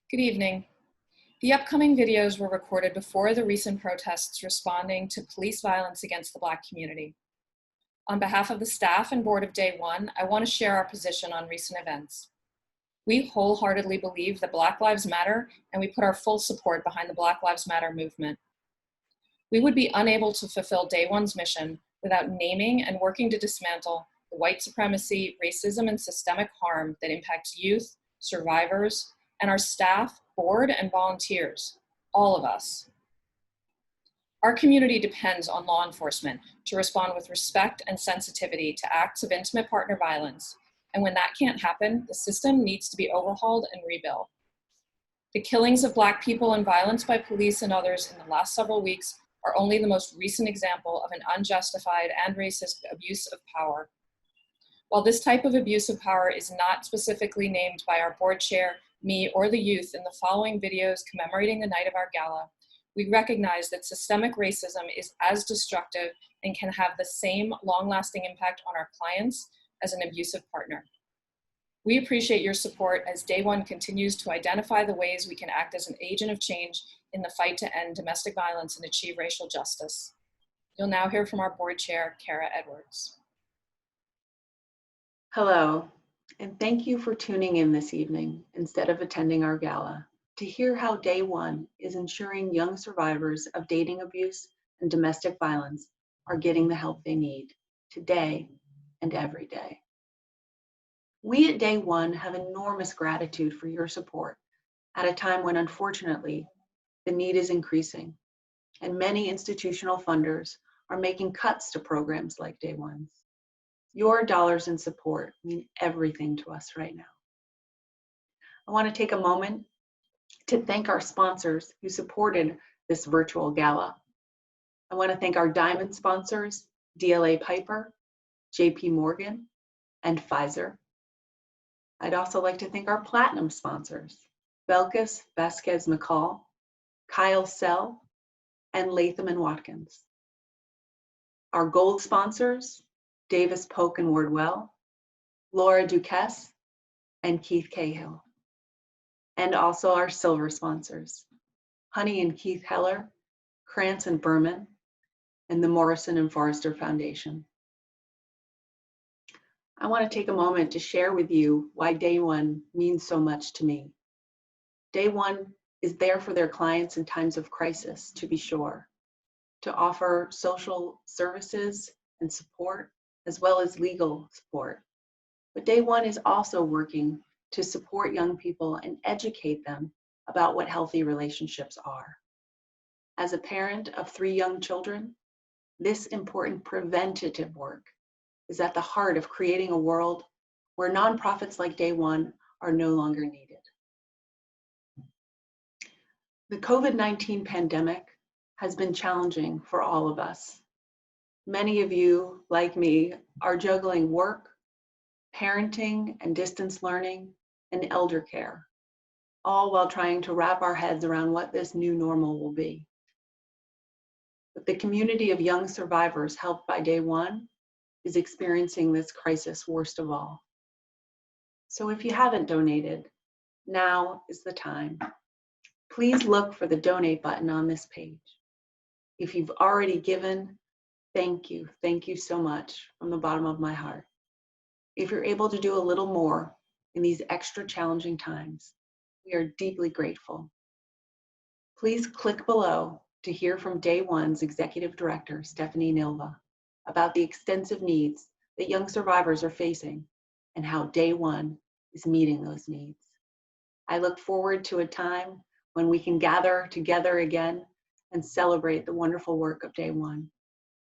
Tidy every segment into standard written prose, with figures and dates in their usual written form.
Good evening. The upcoming videos were recorded before the recent protests responding to police violence against the Black community. On behalf of the staff and board of Day One, I want to share our position on recent events. We wholeheartedly believe that Black Lives Matter, and we put our full support behind the Black Lives Matter movement. We would be unable to fulfill Day One's mission without naming and working to dismantle the white supremacy, racism, and systemic harm that impacts youth, survivors, and our staff, board, and volunteers, all of us. Our community depends on law enforcement to respond with respect and sensitivity to acts of intimate partner violence, and when that can't happen, the system needs to be overhauled and rebuilt. The killings of Black people and violence by police and others in the last several weeks are only the most recent example of an unjustified and racist abuse of power. While this type of abuse of power is not specifically named by our board chair, me, or the youth in the following videos commemorating the night of our gala, we recognize that systemic racism is as destructive and can have the same long-lasting impact on our clients as an abusive partner. We appreciate your support as Day One continues to identify the ways we can act as an agent of change in the fight to end domestic violence and achieve racial justice. You'll now hear from our board chair, Cara Edwards. Hello, and thank you for tuning in this evening instead of attending our gala to hear how Day One is ensuring young survivors of dating abuse and domestic violence are getting the help they need today and every day. We at Day One have enormous gratitude for your support at a time when, unfortunately, the need is increasing and many institutional funders are making cuts to programs like Day One's. Your dollars and support mean everything to us right now. I want to take a moment to thank our sponsors who supported this virtual gala. I want to thank our diamond sponsors, DLA Piper, JP Morgan, and Pfizer. I'd also like to thank our platinum sponsors, Belkis Vasquez McCall, Kyle Sell, and Latham & Watkins. Our gold sponsors, Davis Polk and Wardwell, Laura Duquesne, and Keith Cahill. And also our silver sponsors, Honey and Keith Heller, Krantz and Berman, and the Morrison and Forrester Foundation. I want to take a moment to share with you why Day One means so much to me. Day One is there for their clients in times of crisis, to be sure, to offer social services and support, as well as legal support. But Day One is also working to support young people and educate them about what healthy relationships are. As a parent of 3 young children, this important preventative work is at the heart of creating a world where nonprofits like Day One are no longer needed. The COVID-19 pandemic has been challenging for all of us. Many of you, like me, are juggling work, parenting and distance learning, and elder care, all while trying to wrap our heads around what this new normal will be. But the community of young survivors helped by Day One is experiencing this crisis worst of all. So if you haven't donated, now is the time. Please look for the donate button on this page. If you've already given, thank you so much from the bottom of my heart. If you're able to do a little more in these extra challenging times, we are deeply grateful. Please click below to hear from Day One's Executive Director, Stephanie Nilva, about the extensive needs that young survivors are facing and how Day One is meeting those needs. I look forward to a time when we can gather together again and celebrate the wonderful work of Day One.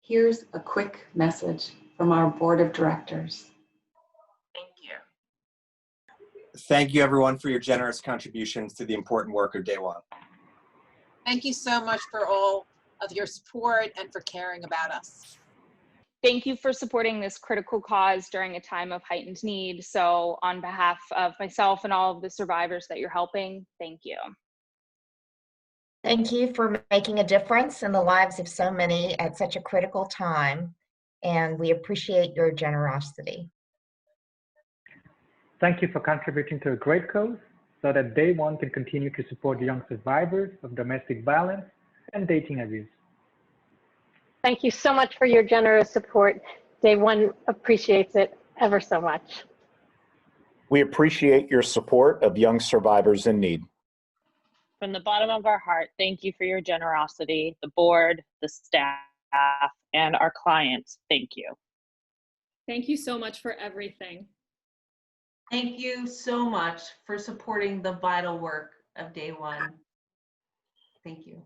Here's a quick message from our board of directors. Thank you. Thank you, everyone, for your generous contributions to the important work of Day One. Thank you so much for all of your support and for caring about us. Thank you for supporting this critical cause during a time of heightened need. So on behalf of myself and all of the survivors that you're helping, thank you. Thank you for making a difference in the lives of so many at such a critical time, and we appreciate your generosity. Thank you for contributing to a great cause so that Day One can continue to support young survivors of domestic violence and dating abuse. Thank you so much for your generous support. Day One appreciates it ever so much. We appreciate your support of young survivors in need. From the bottom of our heart, thank you for your generosity, the board, the staff, and our clients. Thank you. Thank you so much for everything. Thank you so much for supporting the vital work of Day One. Thank you.